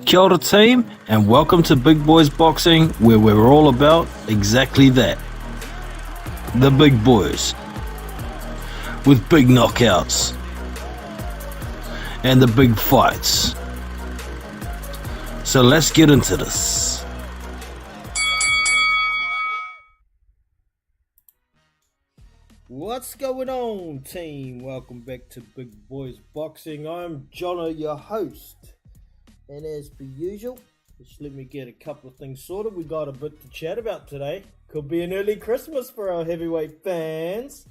Kia ora team, and welcome to Big Boys Boxing, where we're all about exactly that. The big boys. With big knockouts. And the big fights. So let's get into this. What's going on, team? Welcome back to Big Boys Boxing. I'm Jono, your host. And as per usual, just let me get a couple of things sorted. We got a bit to chat about today. Could be an early Christmas for our heavyweight fans.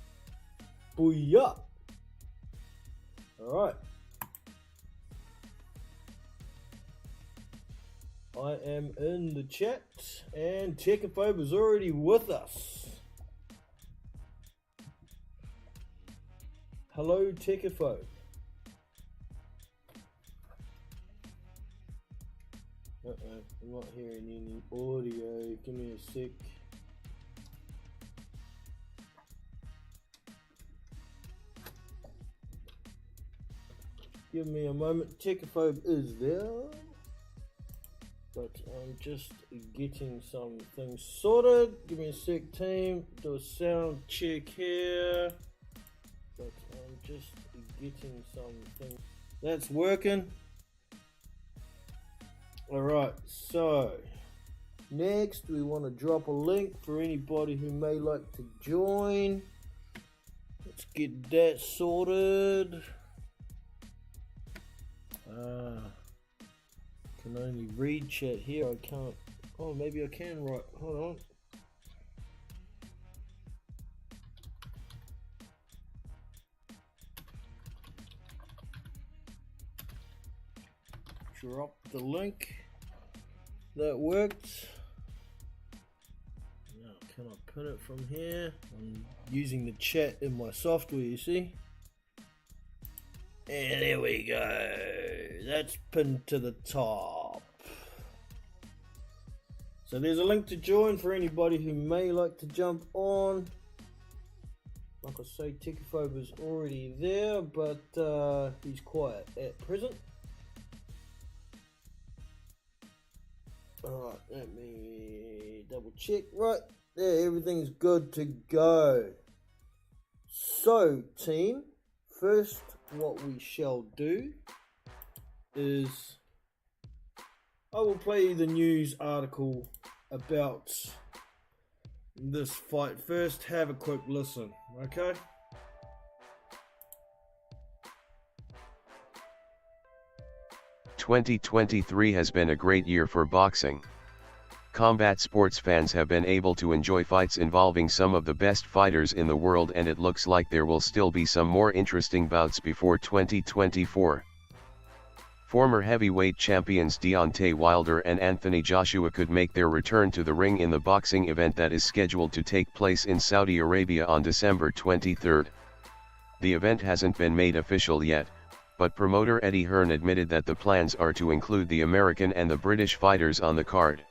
Booyah! Alright. I am in the chat and Tekaphobe is already with us. Hello, Tekaphobe. I'm not hearing any audio. Give me a sec. Give me a moment. Tekaphobe is there. But I'm just getting some things sorted. Give me a sec, team. Do a sound check here. But I'm just getting some things. That's working. Alright, so next we want to drop a link for anybody who may like to join. Let's get that sorted. Can only read chat here. I can't. Oh, maybe I can write. Hold on. Drop the link. That worked. Now, can I pin it from here? I'm using the chat in my software, you see. And there we go. That's pinned to the top. So there's a link to join for anybody who may like to jump on. Like I say, Tekaphobe is already there, but he's quiet at present. Alright, let me double check. Right, there, everything's good to go. So, team, first what we shall do is I will play the news article about this fight. First, have a quick listen, okay? "2023 has been a great year for boxing. Combat sports fans have been able to enjoy fights involving some of the best fighters in the world, and it looks like there will still be some more interesting bouts before 2024. Former heavyweight champions Deontay Wilder and Anthony Joshua could make their return to the ring in the boxing event that is scheduled to take place in Saudi Arabia on December 23rd. The event hasn't been made official yet, but promoter Eddie Hearn admitted that the plans are to include the American and the British fighters on the card.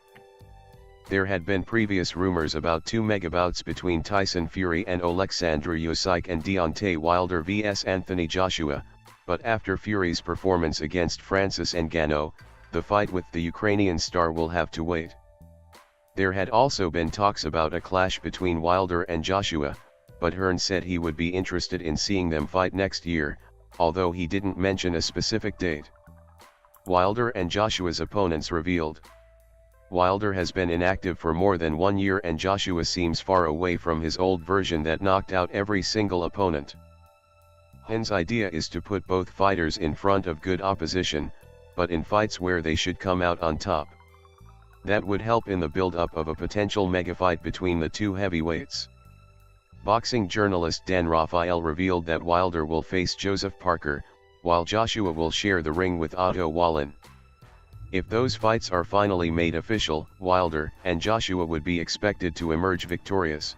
There had been previous rumors about two megabouts between Tyson Fury and Oleksandr Usyk and Deontay Wilder vs Anthony Joshua, but after Fury's performance against Francis Ngannou, the fight with the Ukrainian star will have to wait. There had also been talks about a clash between Wilder and Joshua, but Hearn said he would be interested in seeing them fight next year, although he didn't mention a specific date. Wilder and Joshua's opponents revealed. Wilder has been inactive for more than 1 year and Joshua seems far away from his old version that knocked out every single opponent. Hearn's idea is to put both fighters in front of good opposition, but in fights where they should come out on top. That would help in the build-up of a potential mega fight between the two heavyweights. Boxing journalist Dan Rafael revealed that Wilder will face Joseph Parker, while Joshua will share the ring with Otto Wallin. If those fights are finally made official, Wilder and Joshua would be expected to emerge victorious.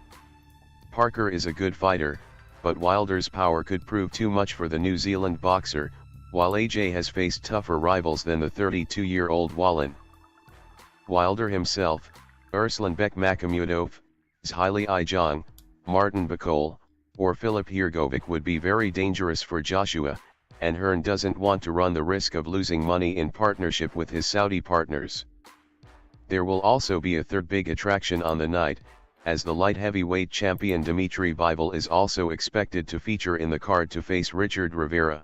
Parker is a good fighter, but Wilder's power could prove too much for the New Zealand boxer, while AJ has faced tougher rivals than the 32-year-old Wallin. Wilder himself, Ruslan Bekmambetov, Haile Ijong, Martin Bacol, or Filip Hrgovic would be very dangerous for Joshua, and Hearn doesn't want to run the risk of losing money in partnership with his Saudi partners. There will also be a third big attraction on the night, as the light heavyweight champion Dimitri Bivol is also expected to feature in the card to face Richard Rivera.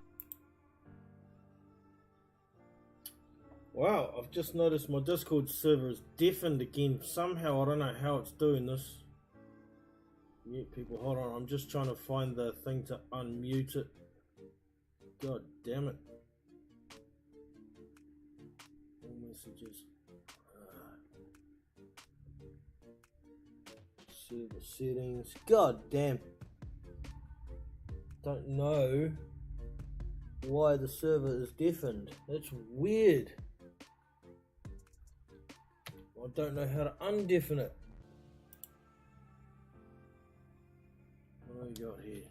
Wow, I've just noticed my Discord server is deafened again. Somehow, I don't know how it's doing this. Mute people, hold on, I'm just trying to find the thing to unmute it. God damn it. All messages. Server settings. God damn. Don't know why the server is deafened. That's weird. I don't know how to undeafen it. What do we got here?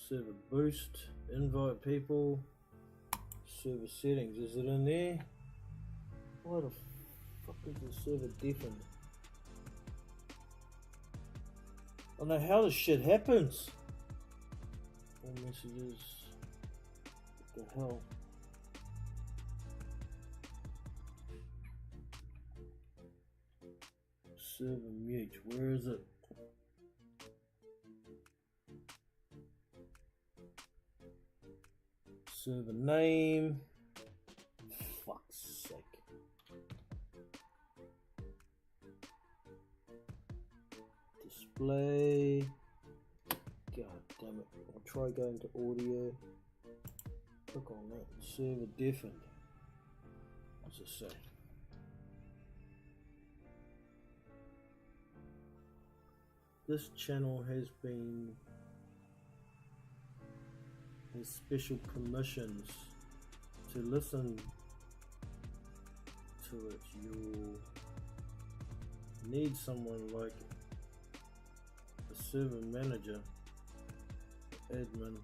Server boost, invite people, server settings. Is it in there? Why the fuck is the server deafened? I don't know how this shit happens. All messages. What the hell? Server mute. Where is it? Server name. Fuck's sake. Display. God damn it. I'll try going to audio. Click on that. Server deafened. What's it say? This channel has special permissions to listen to it. You'll need someone like a server manager, admin,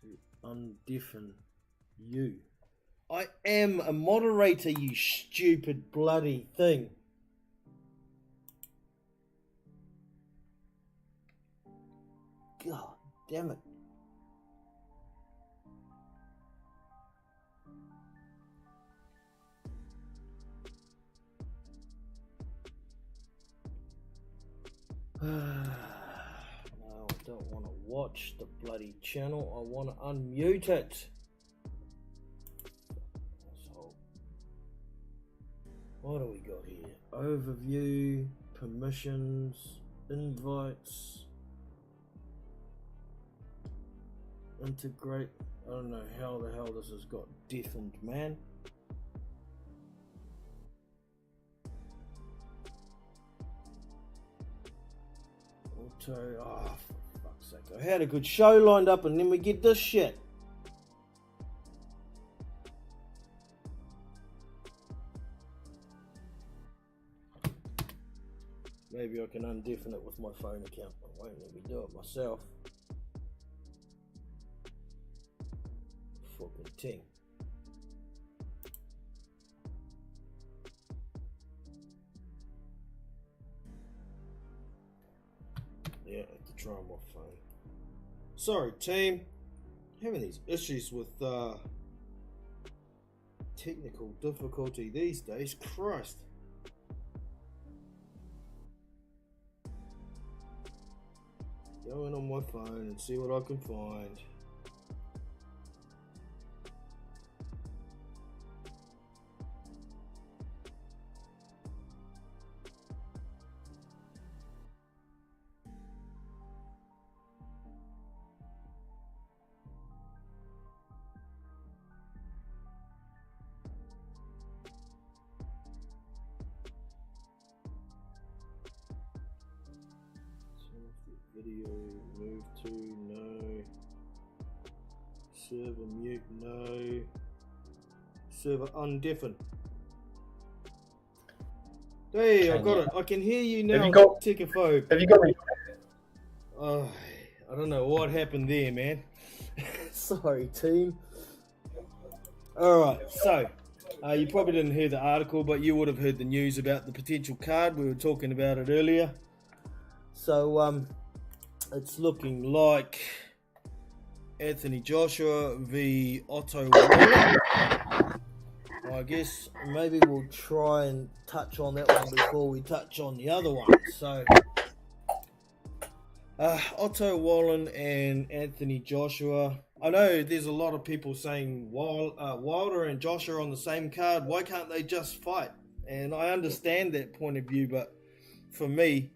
to undeafen you. I am a moderator, you stupid bloody thing. God damn it. No, I don't want to watch the bloody channel. I want to unmute it. So, what do we got here? Overview, permissions, invites, integrate. I don't know how the hell this has got deafened, man. Auto. Oh, for fuck's sake. I had a good show lined up and then we get this shit. Maybe I can undeafen it with my phone account. I won't let me do it myself. Fucking ting. Yeah, I have to try on my phone. Sorry, team. Having these issues with technical difficulty these days. Christ. Go in on my phone and see what I can find. Video move to no. Server mute no. Server undeafen. Hey, I got it. I can hear you now. Techophobe. Have you got me? I don't know what happened there, man. Sorry, team. Alright, so you probably didn't hear the article, but you would have heard the news about the potential card. We were talking about it earlier. So it's looking like Anthony Joshua v Otto Wallin. I guess maybe we'll try and touch on that one before we touch on the other one. So, Otto Wallin and Anthony Joshua. I know there's a lot of people saying Wilder and Joshua on the same card. Why can't they just fight? And I understand that point of view, but for me,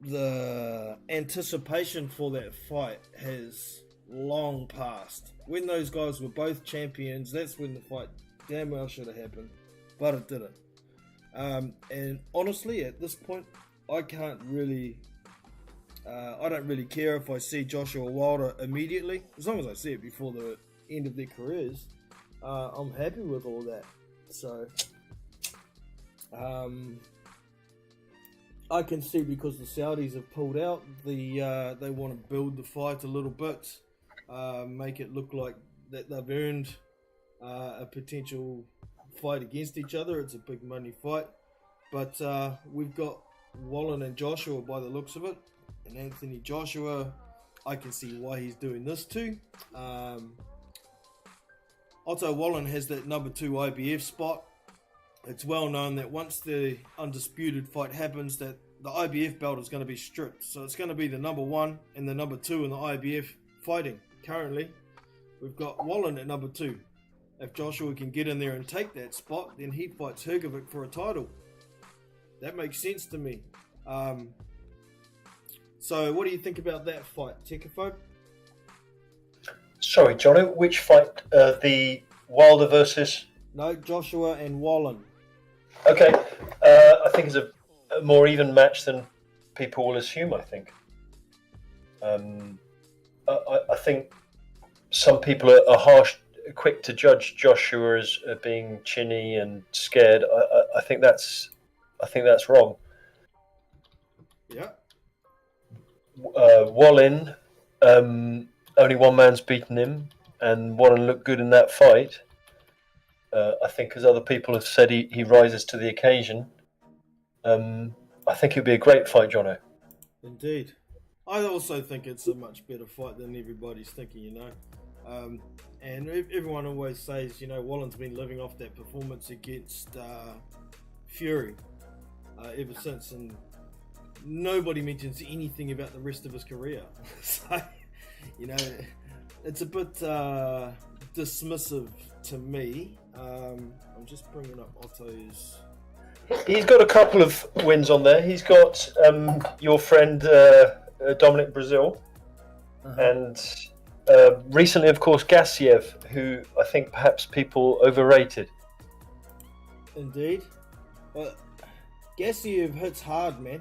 the anticipation for that fight has long passed. When those guys were both champions, that's when the fight damn well should have happened, but it didn't. And honestly, at this point, I don't really care if I see Joshua Wilder immediately, as long as I see it before the end of their careers. I'm happy with all that. So, I can see because the Saudis have pulled out, they want to build the fight a little bit, make it look like that they've earned a potential fight against each other. It's a big money fight, but we've got Wallin and Joshua by the looks of it, and Anthony Joshua, I can see why he's doing this too. Otto Wallin has that number 2 IBF spot. It's well known that once the undisputed fight happens, that the IBF belt is going to be stripped. So it's going to be the number 1 and the number 2 in the IBF fighting. Currently, we've got Wallin at number 2. If Joshua can get in there and take that spot, then he fights Hrgovic for a title. That makes sense to me. So what do you think about that fight, Tekaphobe? Sorry, Jono, which fight? The Wilder versus... No, Joshua and Wallin. Okay, I think it's a more even match than people will assume, I think. I think some people are quick to judge Joshua as being chinny and scared. I think that's wrong. Yeah. Wallin, only one man's beaten him, and Wallin looked good in that fight. I think, as other people have said, he rises to the occasion. I think it would be a great fight, Jono. Indeed. I also think it's a much better fight than everybody's thinking, and everyone always says, Wallin's been living off that performance against Fury ever since, and nobody mentions anything about the rest of his career. So, it's a bit dismissive to me. I'm just bringing up Otto's. He's got a couple of wins on there. He's got your friend Dominic Brazil, and recently, of course, Gassiev, who I think perhaps people overrated. Indeed. Well, Gassiev hits hard, man.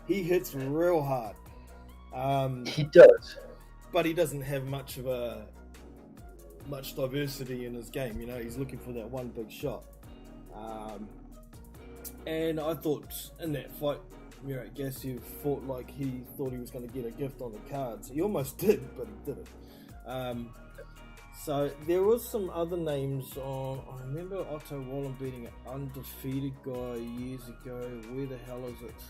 He hits real hard. He does. But he doesn't have much diversity in his game. He's looking for that one big shot. And I thought in that fight, Gassiev fought like he thought he was going to get a gift on the cards. He almost did, but he didn't. So there was some other names on. I remember Otto Wallin beating an undefeated guy years ago. Where the hell is it?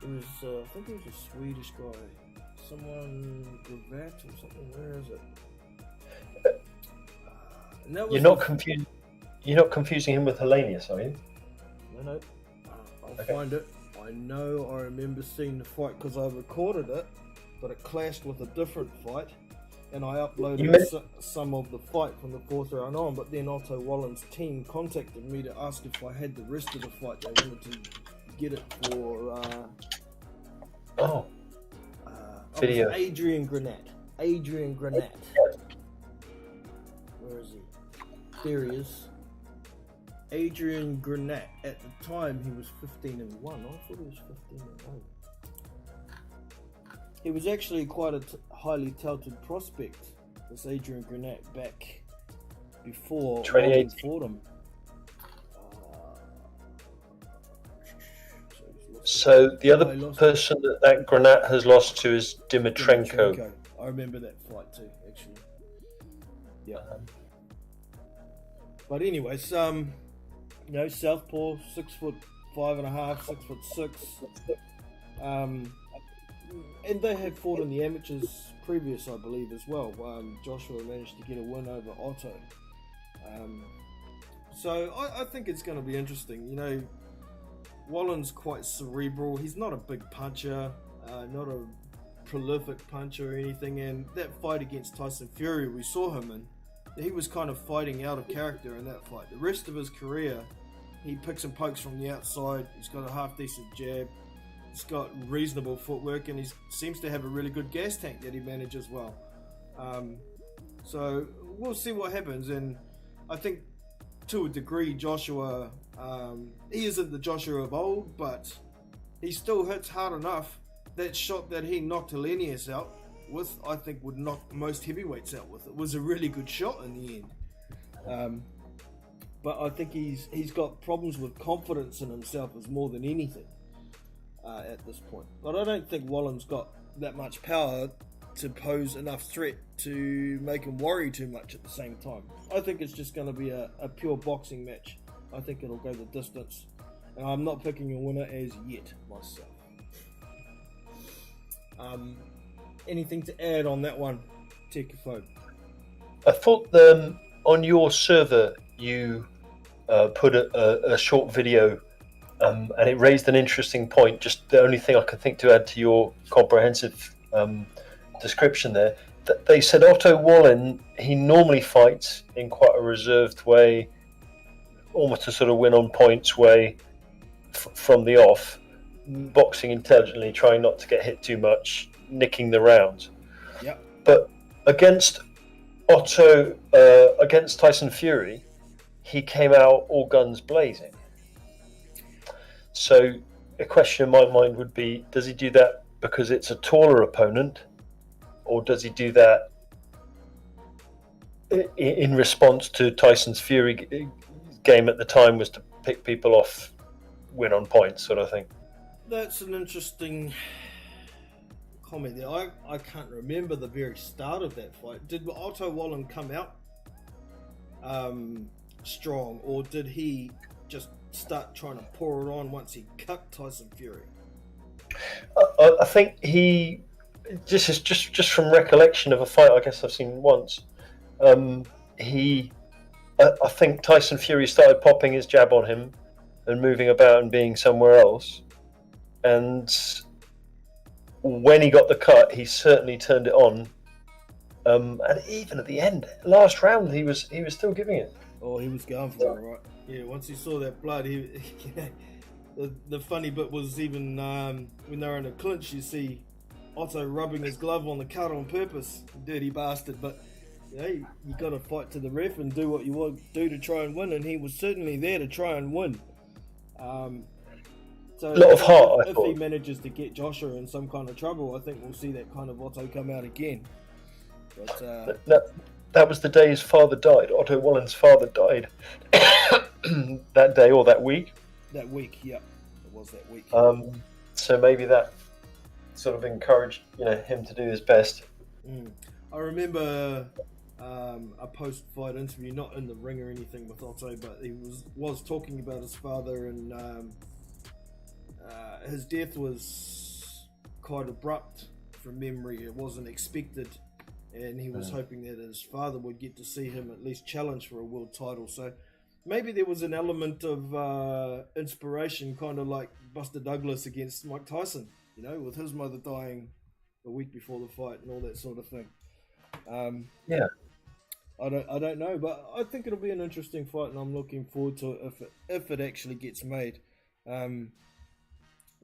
It was, I think it was a Swedish guy. Someone Gravatt or something. Where is it? You're not confusing him with Hellenius, are you? No. I'll find it. I remember seeing the fight because I recorded it, but it clashed with a different fight, and I uploaded some of the fight from the 4th round on. But then Otto Wallin's team contacted me to ask if I had the rest of the fight. They wanted to get it for video. Adrian Granat. Where is he? There he is. Adrian Granat. At the time, he was 15-1. I thought he was 15-0. He was actually quite a highly touted prospect, this Adrian Granat, back before 2018 fought him. So the other person that Granat has lost to is Dimitrenko. I remember that fight too, actually. Yeah. But anyways, southpaw, 6'5.5", 6'6". And they have fought in the amateurs previous, I believe, as well. Joshua managed to get a win over Otto. So I think it's going to be interesting. You know, Wallen's quite cerebral. He's not a big puncher, not a prolific puncher or anything. And that fight against Tyson Fury, we saw him in. He was kind of fighting out of character in that fight. The rest of his career, he picks and pokes from the outside. He's got a half-decent jab. He's got reasonable footwork, and he seems to have a really good gas tank that he manages well. So we'll see what happens. And I think, to a degree, Joshua, he isn't the Joshua of old, but he still hits hard enough. That shot that he knocked Hellenius out with, I think, would knock most heavyweights out with. It was a really good shot in the end. But I think he's got problems with confidence in himself as more than anything at this point. But I don't think Wallen's got that much power to pose enough threat to make him worry too much at the same time. I think it's just going to be a pure boxing match. I think it'll go the distance. And I'm not picking a winner as yet myself. Anything to add on that one, Tekaphobe? I thought on your server you put a short video and it raised an interesting point. Just the only thing I can think to add to your comprehensive description there. They said Otto Wallen, he normally fights in quite a reserved way, almost a sort of win on points way from the off, boxing intelligently, trying not to get hit too much, nicking the rounds. Yep. But against Otto, against Tyson Fury, he came out all guns blazing. So a question in my mind would be, does he do that because it's a taller opponent, or does he do that in response to Tyson's Fury game at the time was to pick people off, win on points sort of thing? That's an interesting comment there. I can't remember the very start of that fight. Did Otto Wallen come out strong, or did he just start trying to pour it on once he cut Tyson Fury? I think he just from recollection of a fight I guess I've seen once. I think Tyson Fury started popping his jab on him and moving about and being somewhere else. And when he got the cut, he certainly turned it on. And even at the end, last round, he was still giving it. Oh, he was going for it, right? Yeah, once he saw that blood, the funny bit was even when they were in a clinch, you see Otto rubbing his glove on the cut on purpose. Dirty bastard. But you got to fight to the ref and do what you want to do to try and win, and he was certainly there to try and win. So a lot of heart, if he manages to get Joshua in some kind of trouble, I think we'll see that kind of Otto come out again. But that was the day his father died. Otto Wallen's father died that day or that week. That week, yeah, it was that week. So maybe that sort of encouraged him to do his best. I remember a post-fight interview, not in the ring or anything with Otto, but he was talking about his father, and his death was quite abrupt from memory. It wasn't expected, and he was hoping that his father would get to see him at least challenge for a world title. So maybe there was an element of inspiration, kind of like Buster Douglas against Mike Tyson, with his mother dying a week before the fight and all that sort of thing. I don't know, but I think it'll be an interesting fight, and I'm looking forward to it if it actually gets made.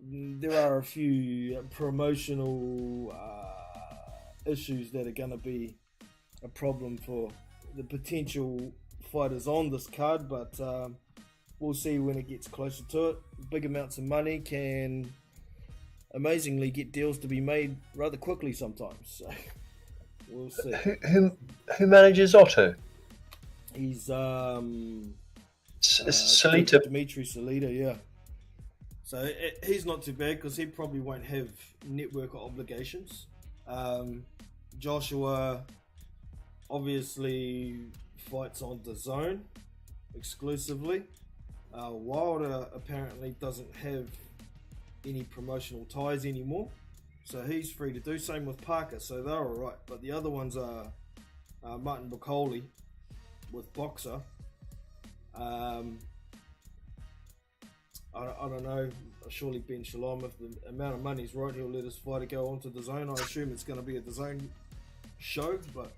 There are a few promotional issues that are going to be a problem for the potential fighters on this card, but we'll see when it gets closer to it. Big amounts of money can amazingly get deals to be made rather quickly sometimes, so we'll see. Who manages Otto? He's Salita. Dimitri Salita, yeah. So he's not too bad because he probably won't have network obligations. Joshua obviously fights on DAZN exclusively. Wilder apparently doesn't have any promotional ties anymore, so he's free to do. Same with Parker, so they're all right. But the other ones are Martin Bacoli with Boxer. I don't know. Surely Ben Shalom, if the amount of money's right, he'll let his fighter go onto the zone. I assume it's going to be a DAZN show, but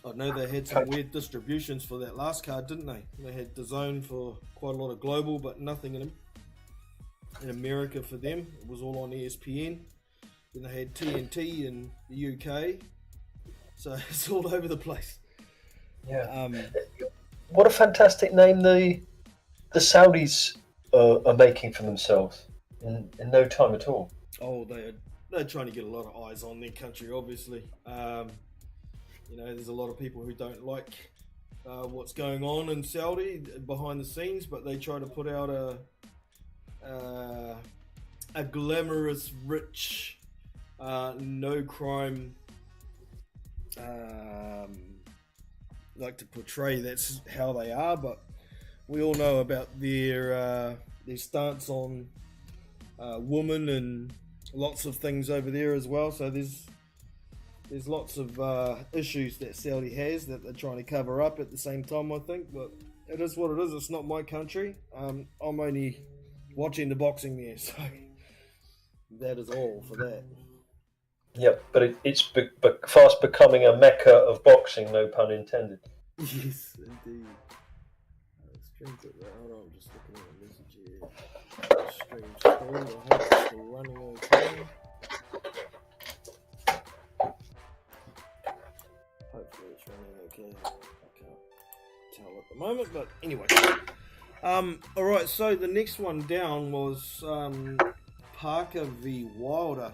I know they had some weird distributions for that last card, didn't they? They had DAZN for quite a lot of global, but nothing in America for them. It was all on ESPN. Then they had TNT in the UK, so it's all over the place. Yeah. What a fantastic name the Saudis are making for themselves in no time at all. Oh, they're trying to get a lot of eyes on their country, obviously. There's a lot of people who don't like what's going on in Saudi behind the scenes, but they try to put out a glamorous, rich, no crime, like to portray that's how they are, but we all know about their stance on women and lots of things over there as well. So there's lots of issues that Saudi has that they're trying to cover up at the same time, I think. But it is what it is. It's not my country. I'm only watching the boxing there, so that is all for that. Yep, but it's fast becoming a mecca of boxing, no pun intended. Yes, indeed. Hold on, I'm just looking at a message here. Stream still. I hope it's still running okay. Hopefully it's running okay. I can't tell at the moment, but anyway. Alright, so the next one down was Parker v Wilder.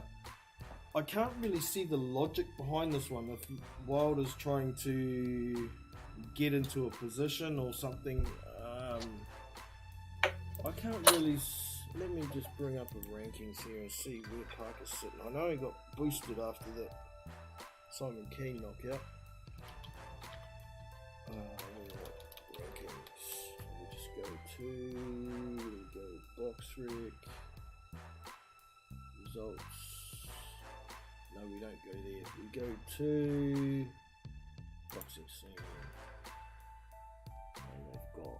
I can't really see the logic behind this one. If Wilder's trying to get into a position or something, I can't really. Let me just bring up the rankings here and see where Parker's sitting. I know he got boosted after that Simon Keane knockout. Rankings. We just go BoxRec results. No, we don't go there. We go to boxing scene, and we've got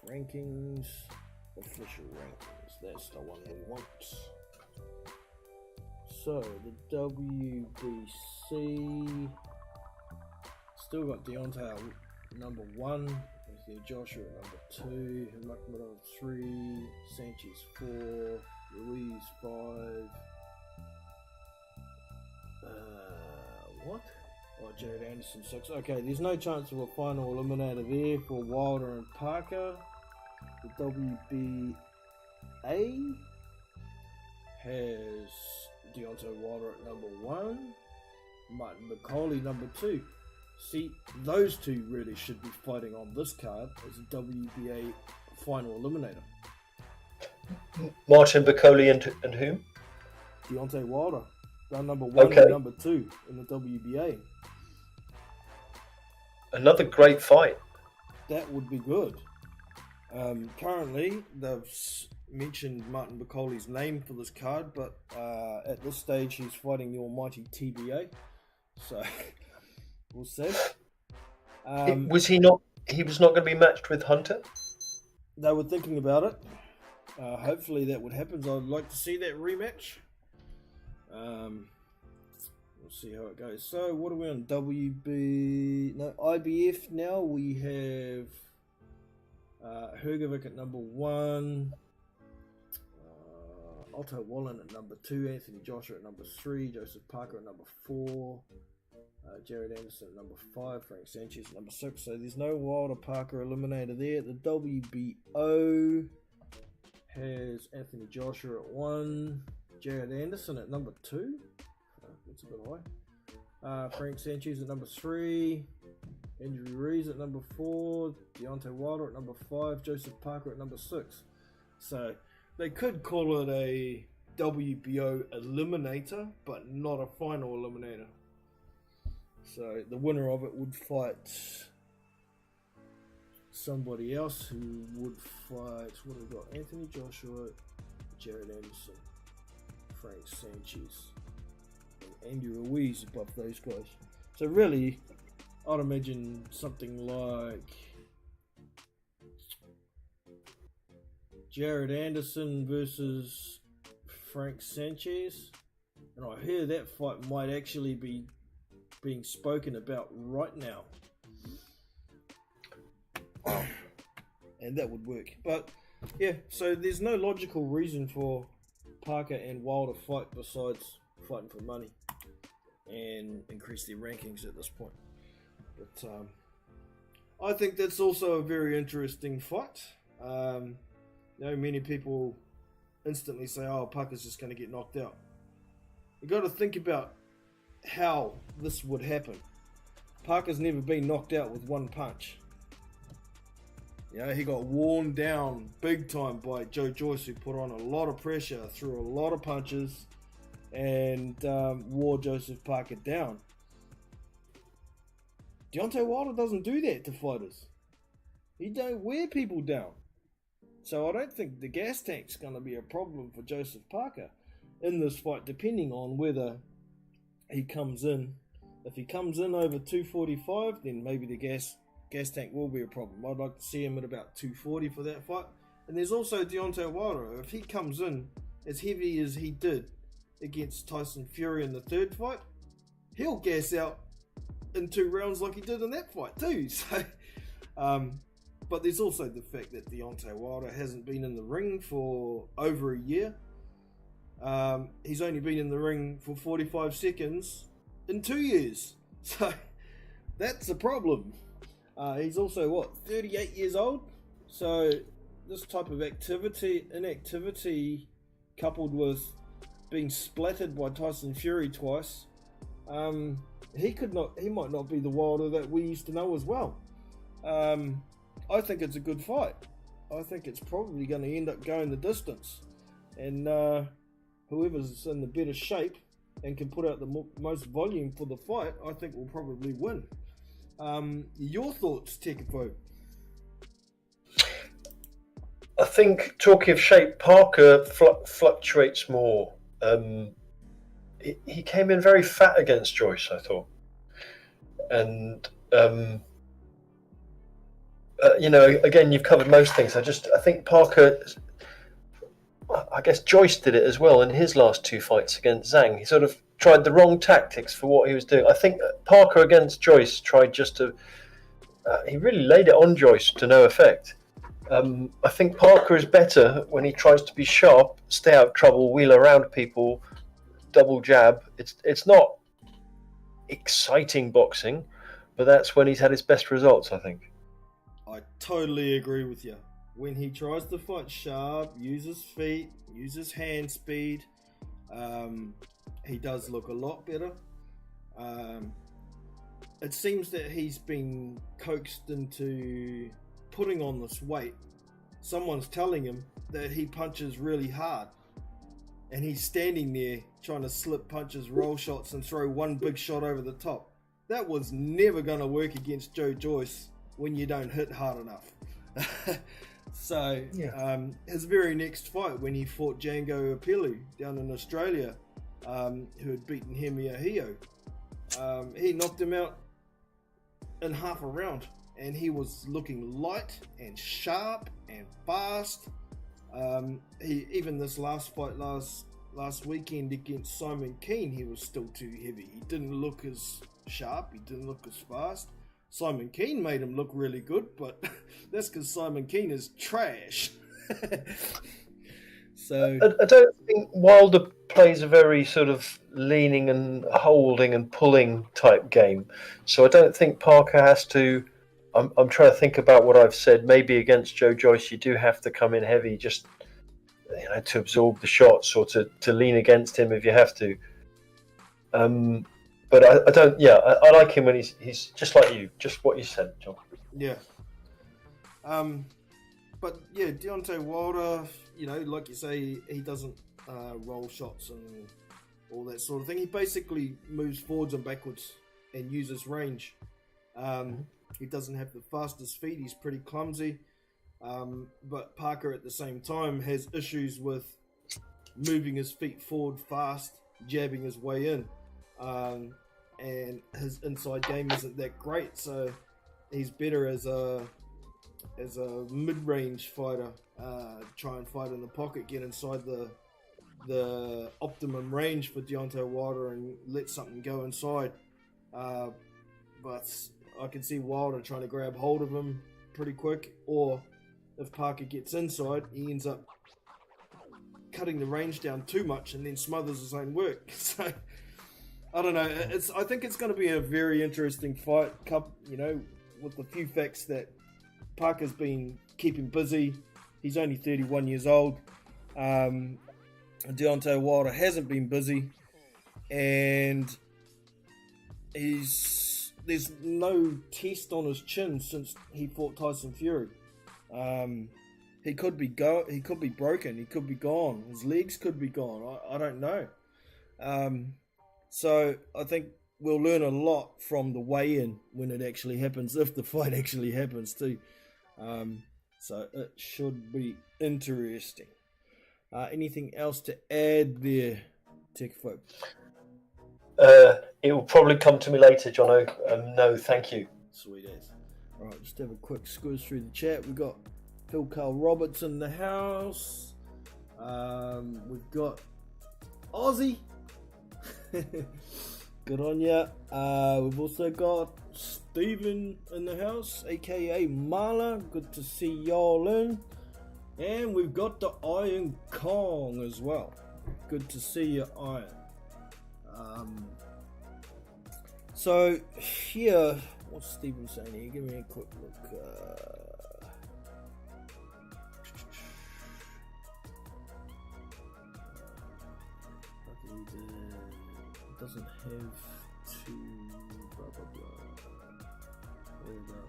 rankings, official rankings. That's the one we want. So the WBC still got Deontay at number 1, Joshua at number 2, Makmadov 3, Sanchez 4, Ruiz 5. What? Oh, Jared Anderson 6. Okay, there's no chance of a final eliminator there for Wilder and Parker. The WBA has Deontay Wilder at number 1, Martin Bacoli number 2. See, those two really should be fighting on this card as a WBA final eliminator. Martin Bacoli and whom? Deontay Wilder. They're number 1 Okay. and number 2 in the WBA. Another great fight. That would be good. Currently, they've mentioned Martin Bacoli's name for this card, but at this stage, he's fighting the almighty TBA. So, we'll see. Was he not? He was not going to be matched with Hunter? They were thinking about it. Hopefully that would happen. I'd like to see that rematch. We'll see how it goes. So, what are we on? IBF now. We have Hergovic at number 1, Otto Wallen at number 2, Anthony Joshua at number 3, Joseph Parker at number 4, Jared Anderson at number 5, Frank Sanchez at number 6. So there's no Wilder Parker eliminator there. The WBO has Anthony Joshua at 1, Jared Anderson at number 2. That's a bit high. Frank Sanchez at number 3, Andrew Ruiz at number 4, Deontay Wilder at number 5, Joseph Parker at number 6. So they could call it a WBO eliminator, but not a final eliminator. So the winner of it would fight somebody else who would fight. What have we got? Anthony Joshua, Jared Anderson, Frank Sanchez, and Andy Ruiz above those guys. So really, I'd imagine something like Jared Anderson versus Frank Sanchez. And I hear that fight might actually be being spoken about right now. And that would work. But yeah, so there's no logical reason for Parker and Wilder to fight besides fighting for money and increase their rankings at this point. But I think that's also a very interesting fight. Many people instantly say, oh, Parker's just going to get knocked out. You got to think about how this would happen. Parker's never been knocked out with one punch. He got worn down big time by Joe Joyce, who put on a lot of pressure, threw a lot of punches, and wore Joseph Parker down. Deontay Wilder doesn't do that to fighters. He don't wear people down. So I don't think the gas tank's going to be a problem for Joseph Parker in this fight, depending on whether he comes in. If he comes in over 245, then maybe the gas tank will be a problem. I'd like to see him at about 240 for that fight. And there's also Deontay Wilder. If he comes in as heavy as he did against Tyson Fury in the third fight, he'll gas out in 2 rounds like he did in that fight too. So, but there's also the fact that Deontay Wilder hasn't been in the ring for over a year. He's only been in the ring for 45 seconds in 2 years. So that's a problem. He's also, 38 years old? So this type of inactivity coupled with being splattered by Tyson Fury twice, he might not be the Wilder that we used to know as well. I think it's a good fight. I think it's probably going to end up going the distance. And whoever's in the better shape and can put out the most volume for the fight, I think will probably win. Your thoughts, Tekafo? I think, talking of shape, Parker fluctuates more. He came in very fat against Joyce, I thought. And, again, you've covered most things. I think Parker, I guess Joyce did it as well in his last 2 fights against Zhang. He sort of tried the wrong tactics for what he was doing. I think Parker against Joyce tried just to... he really laid it on Joyce to no effect. I think Parker is better when he tries to be sharp, stay out of trouble, wheel around people, double jab. It's not exciting boxing, but that's when he's had his best results, I think. I totally agree with you. When he tries to fight sharp, use his feet, use his hand speed, he does look a lot better. It seems that he's been coaxed into putting on this weight. Someone's telling him that he punches really hard, and he's standing there trying to slip punches, roll shots, and throw one big shot over the top. That was never going to work against Joe Joyce when you don't hit hard enough. So his very next fight, when he fought Django Apelu down in Australia, who had beaten Hemiahio, he knocked him out in half a round, and he was looking light and sharp and fast. Even this last fight last weekend against Simon Keane, he was still too heavy. He didn't look as sharp, he didn't look as fast. Simon Keane made him look really good, but that's because Simon Keane is trash. So I don't think Wilder plays a very sort of leaning and holding and pulling type game. So I don't think Parker has to... I'm trying to think about what I've said. Maybe against Joe Joyce, you do have to come in heavy just to absorb the shots or to lean against him if you have to. But I don't... Yeah, I like him when he's just like you, just what you said, John. Yeah. But yeah, Deontay Wilder, like you say, he doesn't roll shots and all that sort of thing. He basically moves forwards and backwards and uses range. He doesn't have the fastest feet. He's pretty clumsy. But Parker at the same time has issues with moving his feet forward fast, jabbing his way in. And his inside game isn't that great, so he's better as a mid-range fighter. Try and fight in the pocket, get inside the optimum range for Deontay Wilder and let something go inside. But I can see Wilder trying to grab hold of him pretty quick, or if Parker gets inside, he ends up cutting the range down too much and then smothers his own work. So I don't know. I think it's going to be a very interesting fight. With the few facts that Parker's been keeping busy. He's only 31 years old. Deontay Wilder hasn't been busy, and there's no test on his chin since he fought Tyson Fury. He could be broken. He could be gone. His legs could be gone. I don't know. So I think we'll learn a lot from the weigh-in when it actually happens, if the fight actually happens too. So it should be interesting. Anything else to add there, Tech Folk? It will probably come to me later, Jono. No, thank you. Sweet as. All right, just have a quick squiz through the chat. We've got Phil Carl Roberts in the house. We've got Aussie. Good on ya. We've also got Stephen in the house, aka Marla. Good to see y'all in. And we've got the Iron Kong as well. Good to see you, Iron. So here, what's Stephen saying here? Give me a quick look. Doesn't have to blah blah blah. There we go.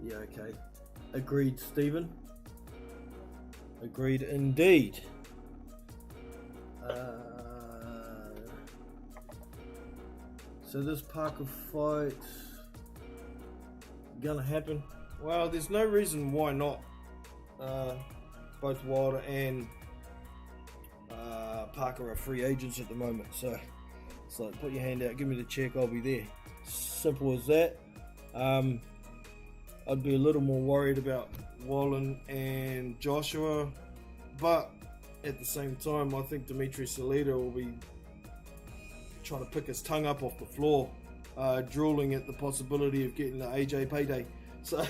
Yeah, okay. Agreed, Stephen. Agreed indeed. So this Parker fight gonna happen? Well, there's no reason why not. Both Wilder and Parker are free agents at the moment, so it's like, put your hand out, give me the check, I'll be there. Simple as that. I'd be a little more worried about Wallen and Joshua, but at the same time, I think Dimitri Salita will be trying to pick his tongue up off the floor, drooling at the possibility of getting the AJ payday. So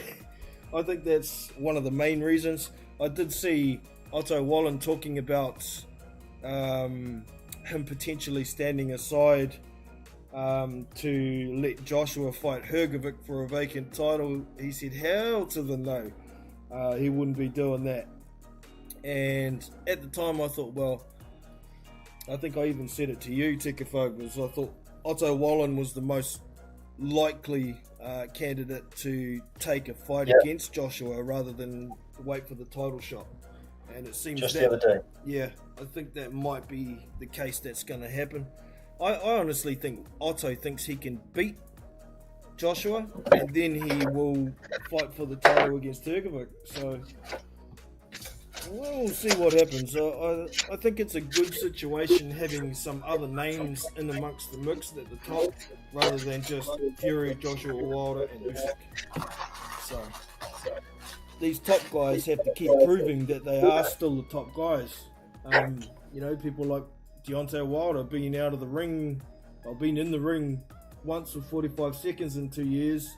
I think that's one of the main reasons. I did see Otto Wallen talking about him potentially standing aside to let Joshua fight Hrgovic for a vacant title. He said hell to the no. He wouldn't be doing that. And at the time I thought, well, I think I even said it to you, Tekafogos. I thought Otto Wallen was the most likely candidate to take a fight against Joshua rather than wait for the title shot. And it seems just that, the other day. Yeah, I think that might be the case that's going to happen. I honestly think Otto thinks he can beat Joshua, and then he will fight for the title against Hrgovic. So we'll see what happens. I think it's a good situation having some other names in amongst the mix at the top, rather than just Fury, Joshua Wilder, and Usyk. So these top guys have to keep proving that they are still the top guys. People like Deontay Wilder being out of the ring, or being in the ring once for 45 seconds in 2 years.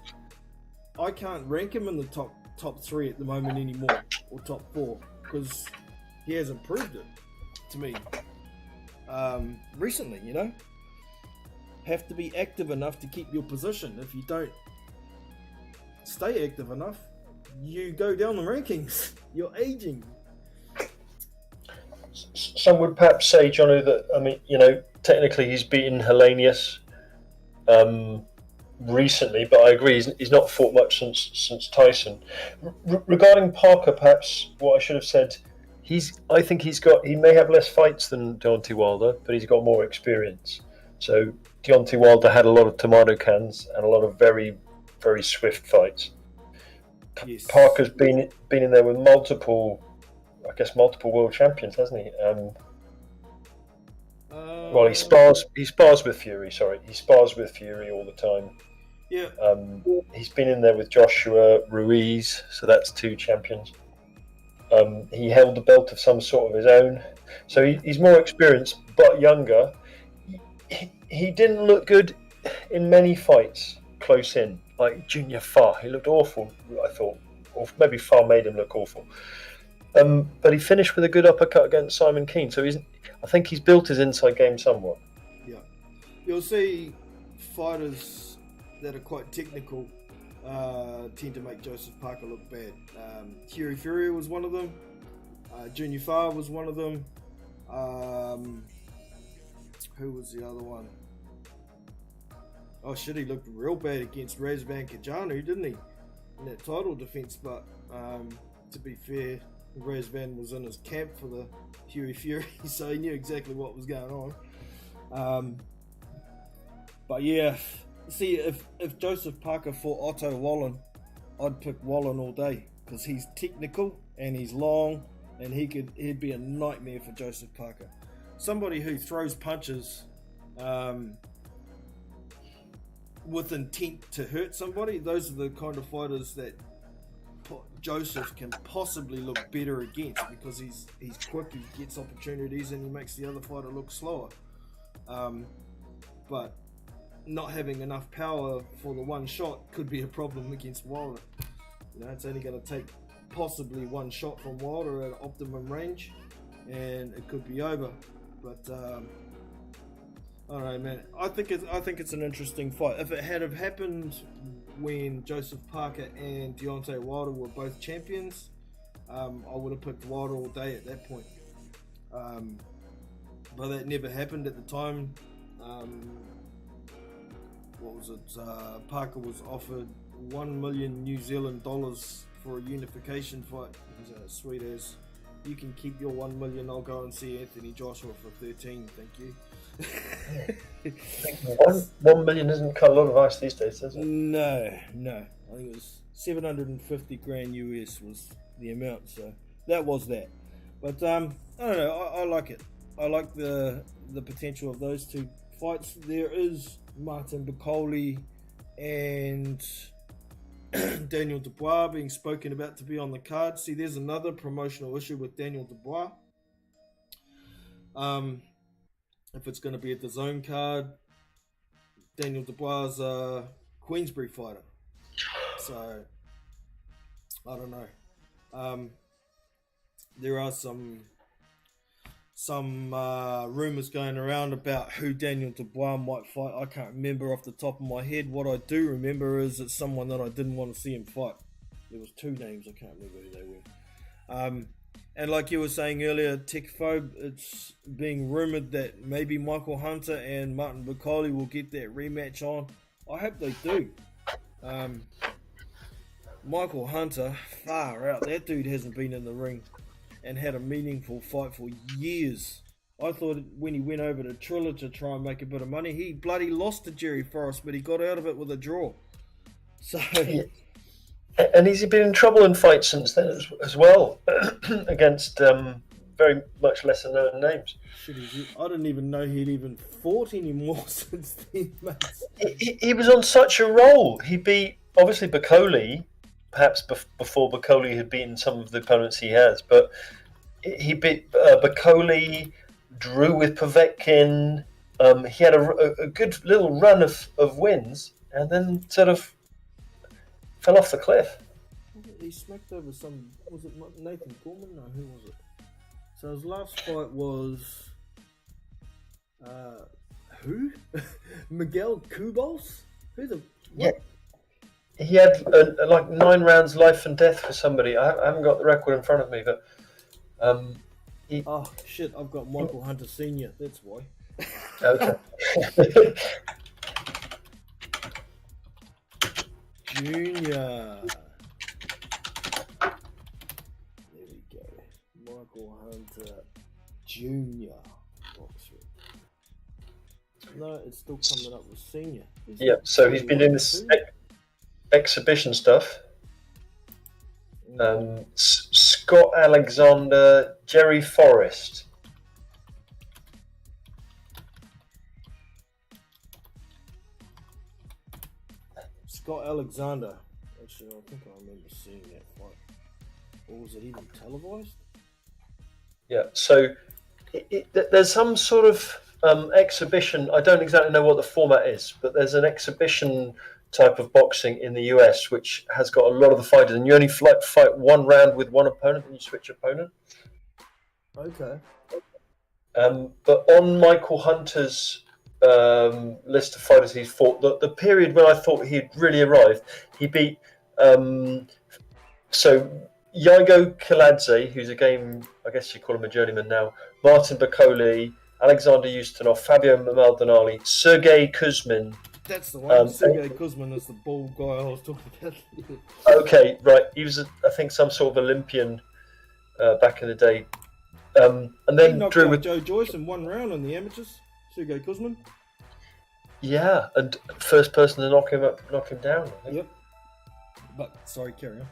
I can't rank him in the top 3 at the moment anymore, or top 4, because he hasn't proved it to me recently. Have to be active enough to keep your position. If you don't stay active enough, you go down the rankings. You're aging. Some would perhaps say, Jono, that technically he's beaten Hellenius recently, but I agree he's not fought much since Tyson. Regarding Parker, perhaps what I should have said, I think he may have less fights than Deontay Wilder, but he's got more experience. So Deontay Wilder had a lot of tomato cans and a lot of very very swift fights. Yes. Parker's been in there with multiple world champions, hasn't he? Well, he spars with Fury. Sorry, he spars with Fury all the time. Yeah. He's been in there with Joshua Ruiz, so that's 2 champions. He held the belt of some sort of his own, so he's more experienced but younger. He didn't look good in many fights close in, like Junior Fa. He looked awful, I thought, or maybe Fa made him look awful. But he finished with a good uppercut against Simon Keane, so I think he's built his inside game somewhat. Yeah, you'll see fighters that are quite technical tend to make Joseph Parker look bad. Hughie Fury was one of them. Junior Fa was one of them. Who was the other one? Oh shit, he looked real bad against Razvan Kajanu, didn't he? In that title defense, but to be fair, Razvan was in his camp for the Hughie Fury, so he knew exactly what was going on. But yeah, see, if Joseph Parker fought Otto Wallen, I'd pick Wallen all day because he's technical and he's long, and he'd be a nightmare for Joseph Parker. Somebody who throws punches with intent to hurt somebody, those are the kind of fighters that Joseph can possibly look better against because he's quick, he gets opportunities, and he makes the other fighter look slower. But not having enough power for the one shot could be a problem against Wilder. You know, it's only going to take possibly one shot from Wilder at optimum range, and it could be over. But I don't know, man. I think it's an interesting fight. If it had have happened when Joseph Parker and Deontay Wilder were both champions, I would have picked Wilder all day at that point. But that never happened at the time. What was it? Parker was offered $1 million New Zealand dollars for a unification fight. He's sweet as. You can keep your $1 million. I'll go and see Anthony Joshua for 13. Thank you. $1 million isn't cut a lot of ice these days, is it? No. I think it was 750 grand US was the amount. So that was that. But I don't know. I like it. I like the potential of those two fights. There is Martin Bacoli and Daniel Dubois being spoken about to be on the card. See, there's another promotional issue with Daniel Dubois. If it's going to be at the Zone card, Daniel Dubois is a Queensbury fighter. So, I don't know. There are some rumours going around about who Daniel Dubois might fight. I can't remember off the top of my head. What I do remember is it's someone that I didn't want to see him fight. There was 2 names, I can't remember who they were. And like you were saying earlier, Techphobe, it's being rumoured that maybe Michael Hunter and Martin Bacoli will get that rematch on. I hope they do. Michael Hunter, far out. That dude hasn't been in the ring and had a meaningful fight for years. I thought when he went over to Triller to try and make a bit of money, he bloody lost to Jerry Forrest, but he got out of it with a draw. So, and he's been in trouble in fights since then as well, against very much lesser known names. Shit, I didn't even know he'd even fought anymore since then, mate. He was on such a roll. He beat, obviously, Bacoli, perhaps before Bacoli had beaten some of the opponents he has, but he beat Bacoli, drew with Povetkin. He had a good little run of wins, and then sort of fell off the cliff. He smacked over some. Was it Nathan Gorman? No, who was it? So his last fight was who? Miguel Cubos? Who the? What? Yeah, he had like 9 rounds, life and death for somebody. I haven't got the record in front of me, but oh shit! I've got Michael Hunter Senior. That's why. Okay. Junior. There we go. Michael Hunter Junior. No, it's still coming up with Senior. Yeah, so he's been doing this. exhibition stuff. Scott Alexander, Jerry Forrest. Scott Alexander. Actually, I think I remember seeing that fight. Or was it even televised? Yeah, so there's some sort of exhibition. I don't exactly know what the format is, but there's an exhibition type of boxing in the US which has got a lot of the fighters, and you only fight one round with one opponent, and you switch opponent. Okay. But on Michael Hunter's list of fighters he's fought, the period when I thought he'd really arrived, he beat Yago Kiladze, who's I guess you call him a journeyman now, Martin Bakole, Alexander Ustinov, Fabio Maldonado, Sergey Kuzmin. That's the one. Sergey Kuzmin is the bald guy I was talking about. Okay, right. He was, I think, some sort of Olympian back in the day. And then he knocked drew out with Joe Joyce in one round on the amateurs. Sergey Kuzmin. Yeah, and first person to knock him down. I think. Yep. But sorry, carry on.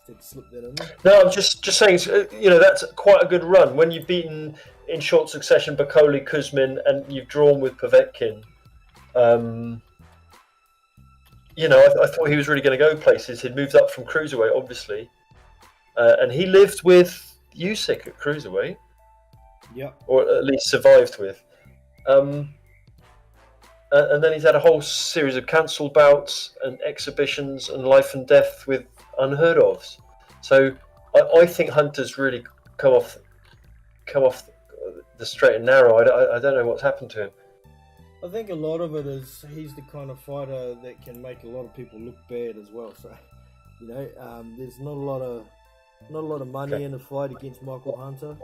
Did slip that in there. No, I'm just saying. That's quite a good run when you've beaten in short succession Bakole, Kuzmin, and you've drawn with Povetkin. I thought he was really going to go places. He'd moved up from cruiserweight, obviously, and he lived with Usyk at cruiserweight. Yep. Or at least survived with. And then he's had a whole series of cancelled bouts and exhibitions and life and death with unheard ofs. So I think Hunter's really come off the straight and narrow. I don't know what's happened to him. I think a lot of it is he's the kind of fighter that can make a lot of people look bad as well. So, there's not a lot of money in a fight against Michael Hunter,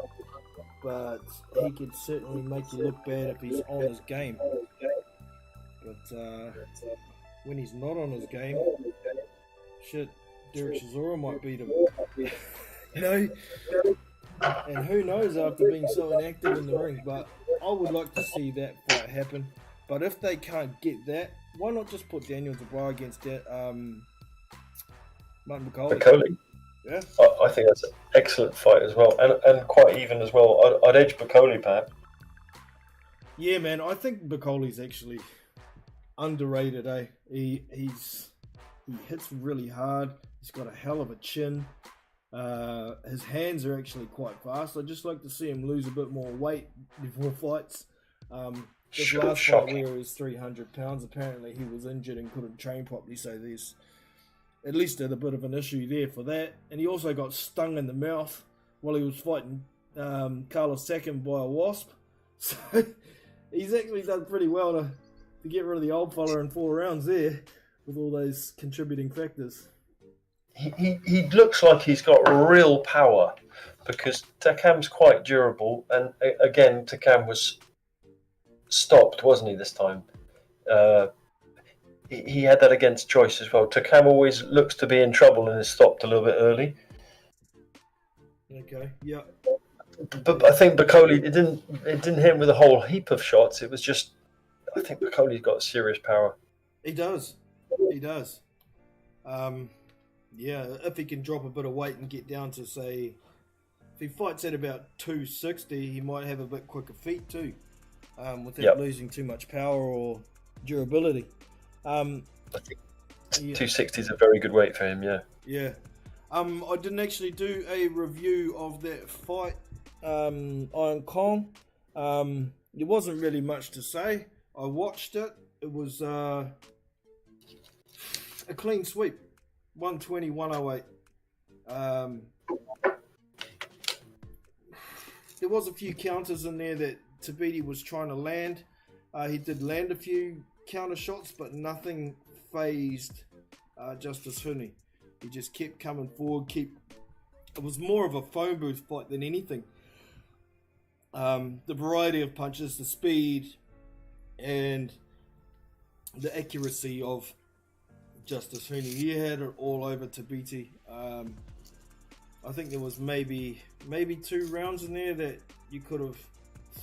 but he could certainly make you look bad if he's on his game. But when he's not on his game, Derek Chisora might beat him. And who knows after being so inactive in the ring. But I would like to see that fight happen. But if they can't get that, why not just put Daniel Dubois against Martin Bakole? Yeah, I think that's an excellent fight as well, and quite even as well. I'd edge Bakole, Pat. Yeah, man, I think Bacole's actually underrated. He hits really hard. He's got a hell of a chin. His hands are actually quite fast. I'd just like to see him lose a bit more weight before fights. This last fight where he was 300 pounds, apparently he was injured and couldn't train properly, so there's at least a bit of an issue there for that. And he also got stung in the mouth while he was fighting Carlos Sagan by a wasp. So he's actually done pretty well to get rid of the old fella in 4 rounds there with all those contributing factors. He looks like he's got real power because Takam's quite durable, and again Takam was stopped, wasn't he, this time? He had that against Joyce as well. Takam always looks to be in trouble and is stopped a little bit early. Okay, yeah. But I think Bakole, it didn't hit him with a whole heap of shots. It was just, I think Bacole's got serious power. He does. Yeah, if he can drop a bit of weight and get down to, say, if he fights at about 260, he might have a bit quicker feet too, without losing too much power or durability. I think 260 is a very good weight for him, yeah. Yeah. I didn't actually do a review of that fight, Iron Kong. There wasn't really much to say. I watched it. It was a clean sweep. 120, 108. There was a few counters in there that Tabiti was trying to land. He did land a few counter shots, but nothing phased Justice Huni. He just kept coming forward. It was more of a phone booth fight than anything. The variety of punches, the speed, and the accuracy of Justice Huni. He had it all over Tabiti. I think there was maybe 2 rounds in there that you could have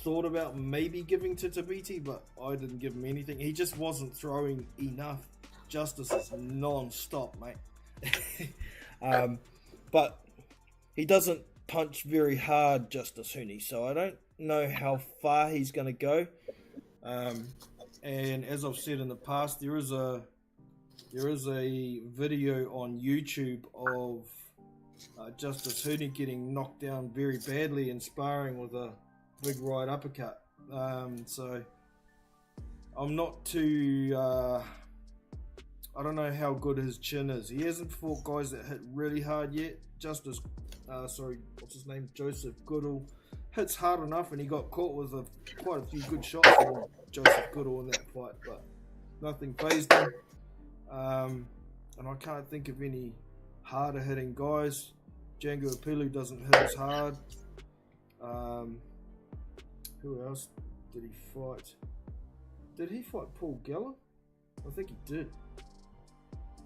thought about maybe giving to Tabiti, but I didn't give him anything. He just wasn't throwing enough. Justice is non-stop, mate. But he doesn't punch very hard, Justice Hooney, so I don't know how far he's going to go. And as I've said in the past, there is a video on YouTube of Justice Hooney getting knocked down very badly and sparring with a big right uppercut. So I'm not too... I don't know how good his chin is. He hasn't fought guys that hit really hard yet. Justice... what's his name? Joseph Goodall hits hard enough, and he got caught with quite a few good shots from Joseph Goodall in that fight, but nothing fazed him. And I can't think of any harder hitting guys. Django Apilu doesn't hit as hard. Who else did he fight? Did he fight Paul Geller? I think he did.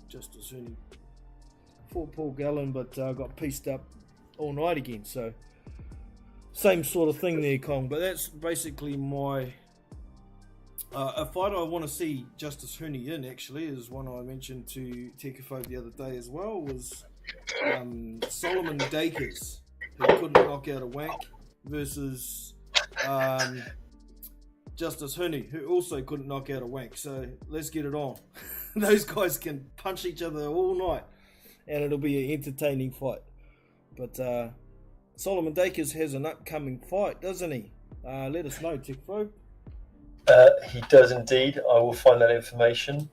Justice Hooney fought Paul Gallen, but got pieced up all night again. So same sort of thing there, Kong. But that's basically my a fight I want to see Justice Hooney in. Actually, is one I mentioned to Tekafo the other day as well. Was Solomon Dakers, who couldn't knock out a wank, versus Justice Hooney, who also couldn't knock out a wank. So let's get it on. Those guys can punch each other all night, and it'll be an entertaining fight. But Solomon Dakers has an upcoming fight, doesn't he? Let us know, Tikfo. He does indeed. I will find that information.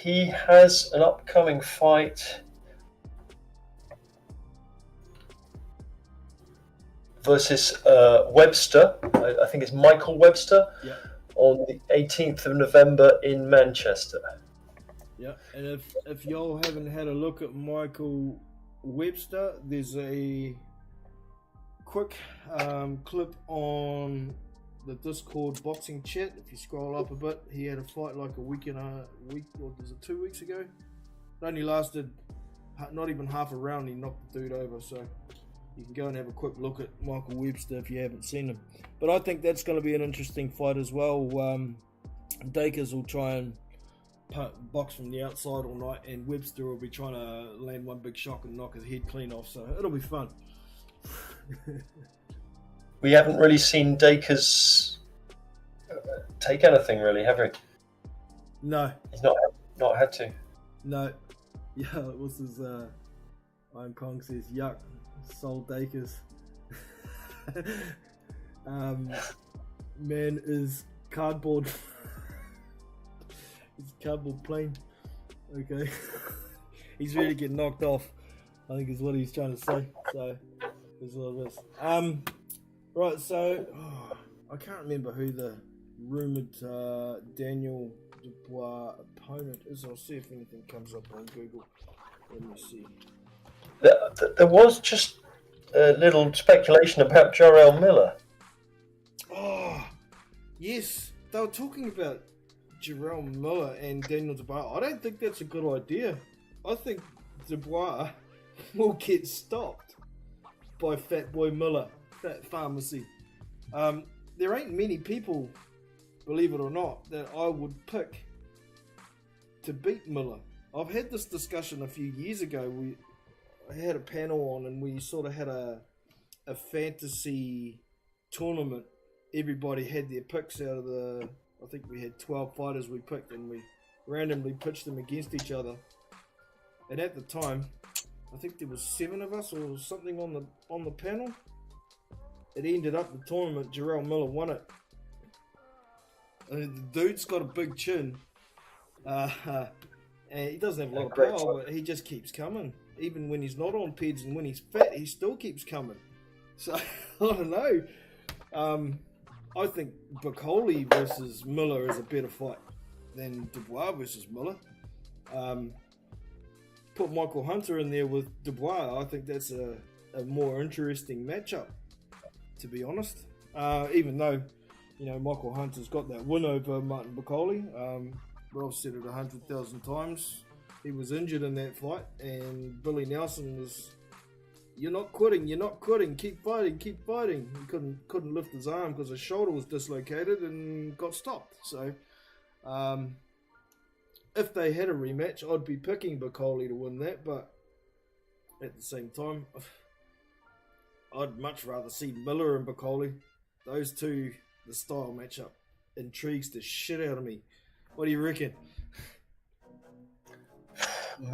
He has an upcoming fight versus Webster. I think it's Michael Webster. Yeah. On the 18th of November in Manchester. Yeah, and if y'all haven't had a look at Michael Webster, there's a quick clip on the Discord boxing chat. If you scroll up a bit, he had a fight like a week, or was it 2 weeks ago? It only lasted not even half a round. He knocked the dude over, so you can go and have a quick look at Michael Webster if you haven't seen him. But I think that's going to be an interesting fight as well. Dakers will try and box from the outside all night, and Webster will be trying to land one big shot and knock his head clean off. So it'll be fun. We haven't really seen Dakers take anything, really, have we? No. He's not had to. No. Yeah, what's his... Iron Kong says, yuck. Soul Dakers. Man is cardboard. It's cardboard plane. Okay. He's ready to get knocked off, I think is what he's trying to say. So that's what it is. Right, so I can't remember who the rumoured Daniel Dubois opponent is. I'll see if anything comes up on Google. Let me see. There was just a little speculation about Jarrell Miller. Oh, yes. They were talking about Jarrell Miller and Daniel Dubois. I don't think that's a good idea. I think Dubois will get stopped by Fat Boy Miller, Fat Pharmacy. There ain't many people, believe it or not, that I would pick to beat Miller. I've had this discussion a few years ago. I had a panel on, and we sort of had a fantasy tournament. Everybody had their picks out of the... I think we had 12 fighters we picked, and we randomly pitched them against each other. And at the time, I think there was 7 of us or something on the panel. It ended up the tournament. Jarrell Miller won it. And the dude's got a big chin. And he doesn't have a lot of power, but he just keeps coming. Even when he's not on peds and when he's fat, he still keeps coming. So, I don't know. I think Bacoli versus Miller is a better fight than Dubois versus Miller. Put Michael Hunter in there with Dubois. I think that's a more interesting matchup, to be honest. Even though, Michael Hunter's got that win over Martin Bacoli. But I've said it 100,000 times. He was injured in that fight, and Billy Nelson was, "You're not quitting, keep fighting. He couldn't lift his arm because his shoulder was dislocated and got stopped. So, if they had a rematch, I'd be picking Bacoli to win that, but at the same time, I'd much rather see Miller and Bacoli. Those two, the style matchup intrigues the shit out of me. What do you reckon?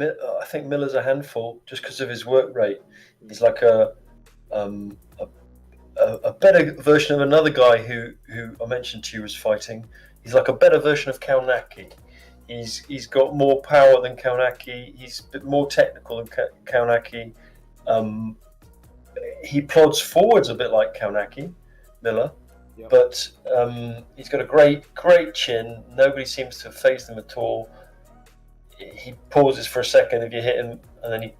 I think Miller's a handful just because of his work rate. He's like a better version of another guy who I mentioned to you was fighting. He's like a better version of Kaunaki. He's got more power than Kaunaki. He's a bit more technical than Kaunaki. He plods forwards a bit like Kaunaki, Miller, Yep. but he's got a great chin. Nobody seems to have phased him at all. He pauses for a second if you hit him, and then he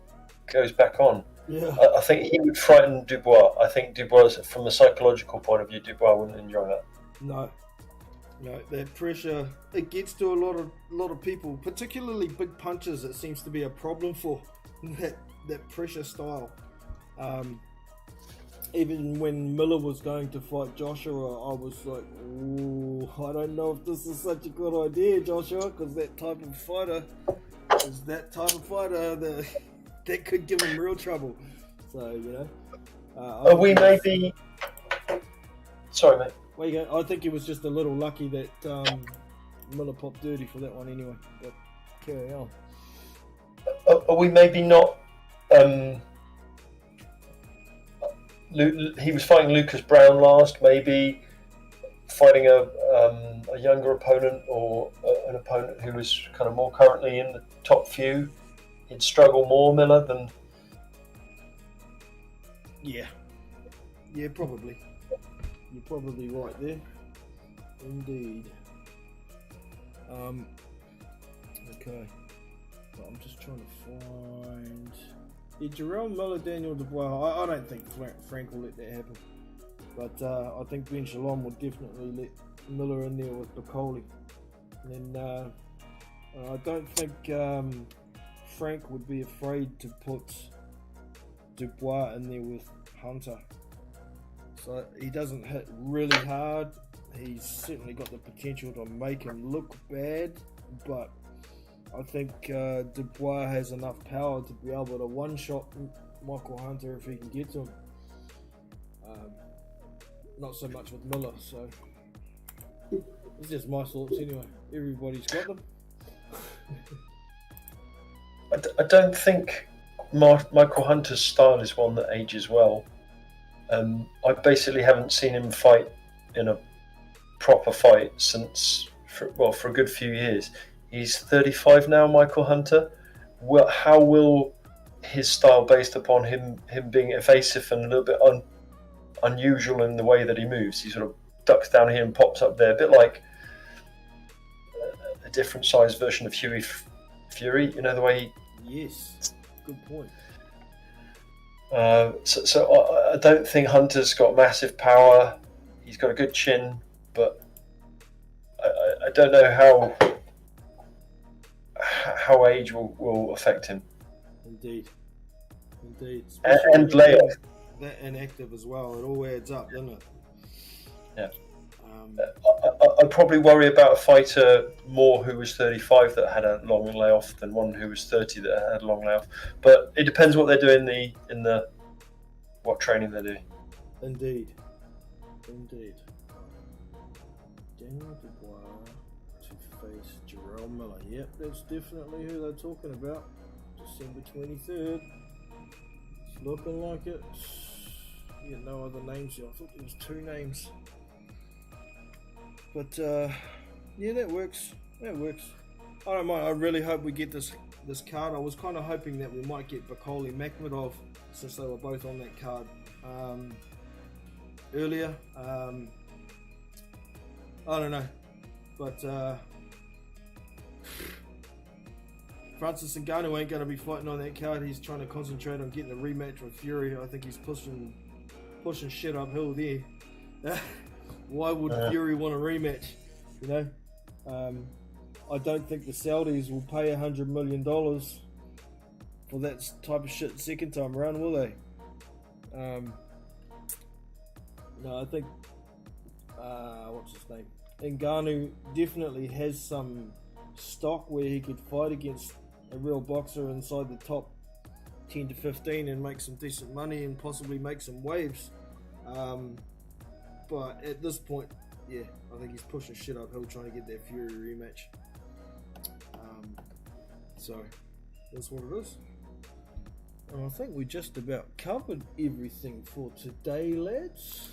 goes back on. Yeah. I think he would frighten Dubois. I think Dubois, from a psychological point of view, Dubois wouldn't enjoy that. No, that pressure, it gets to a lot of people, particularly big punchers. It seems to be a problem for that pressure style. Even when Miller was going to fight Joshua, I was like, ooh, I don't know if this is such a good idea, Joshua, because that type of fighter that could give him real trouble. So, We may be... Sorry, mate. Where you go? I think he was just a little lucky that Miller popped dirty for that one anyway. But carry on. Are we maybe not... he was fighting Lucas Brown last, maybe fighting a younger opponent or an opponent who was kind of more currently in the top few. He'd struggle more, Miller, than... Yeah, probably. You're probably right there. Indeed. Okay. Well, I'm just trying to find... Yeah, Jarrell Miller, Daniel Dubois. I don't think Frank will let that happen. But I think Ben Shalom will definitely let Miller in there with Bacoli. And then I don't think Frank would be afraid to put Dubois in there with Hunter. So he doesn't hit really hard. He's certainly got the potential to make him look bad, but I think Dubois has enough power to be able to one-shot Michael Hunter if he can get to him. Not so much with Miller, so it's just my thoughts anyway. Everybody's got them. I don't think Michael Hunter's style is one that ages well. I basically haven't seen him fight in a proper fight for a good few years. He's 35 now, Michael Hunter. How will his style, based upon him being evasive and a little bit unusual in the way that he moves, he sort of ducks down here and pops up there, a bit like a different size version of Huey Fury, you know, the way he... Yes, good point. So I don't think Hunter's got massive power. He's got a good chin, but I don't know how age will affect him. Indeed. And layoff. That inactive as well. It all adds up, doesn't it? Yeah. I'd probably worry about a fighter more who was 35 that had a long layoff than one who was 30 that had a long layoff. But it depends what they're doing in the what training they're doing. Indeed. Daniel Dubois to face Jarrell Miller. Yep, that's definitely who they're talking about. December 23rd. It's looking like it. Yeah, no other names here. I thought there was 2 names. But yeah, that works. I don't mind. I really hope we get this card. I was kind of hoping that we might get Bacoli Makhmudov, since they were both on that card earlier. I don't know, but Francis Ngannou ain't going to be fighting on that card. He's trying to concentrate on getting a rematch with Fury. I think he's pushing shit uphill there. Why would Fury want a rematch? You know, I don't think the Saudis will pay $100 million for that type of shit second time around, will they? No, I think what's his name? Ngannou definitely has some stock where he could fight against a real boxer inside the top 10 to 15 and make some decent money and possibly make some waves. But at this point, yeah, I think he's pushing shit uphill trying to get that Fury rematch. So that's what it is. And I think we just about covered everything for today, lads.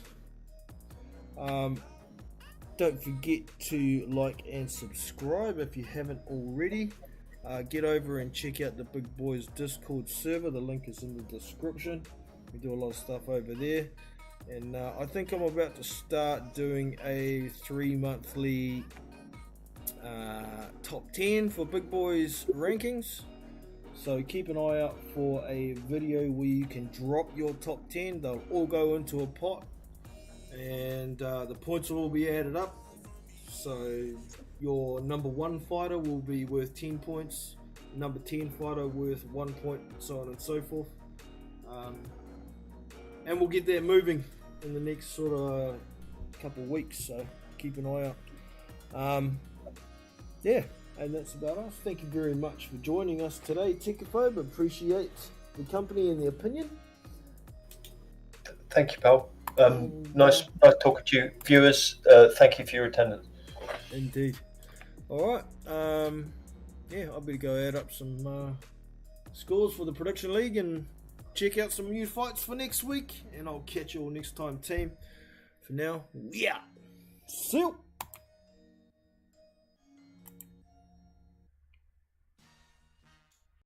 Don't forget to like and subscribe if you haven't already. Get over and check out the Big Boys Discord server. The link is in the description. We do a lot of stuff over there. And I think I'm about to start doing a 3-monthly top 10 for Big Boys rankings. So keep an eye out for a video where you can drop your top 10. They'll all go into a pot and the points will all be added up. So your number 1 fighter will be worth 10 points, number 10 fighter worth 1 point, so on and so forth. And we'll get that moving in the next sort of couple of weeks, so keep an eye out. Yeah, and that's about us. Thank you very much for joining us today, Techophobe. Appreciate the company and the opinion. Thank you, pal. Nice talking to you, viewers. Thank you for your attendance. Indeed. All right. Yeah, I better go add up some scores for the Prediction League and check out some new fights for next week. And I'll catch you all next time, team. For now, yeah. See you.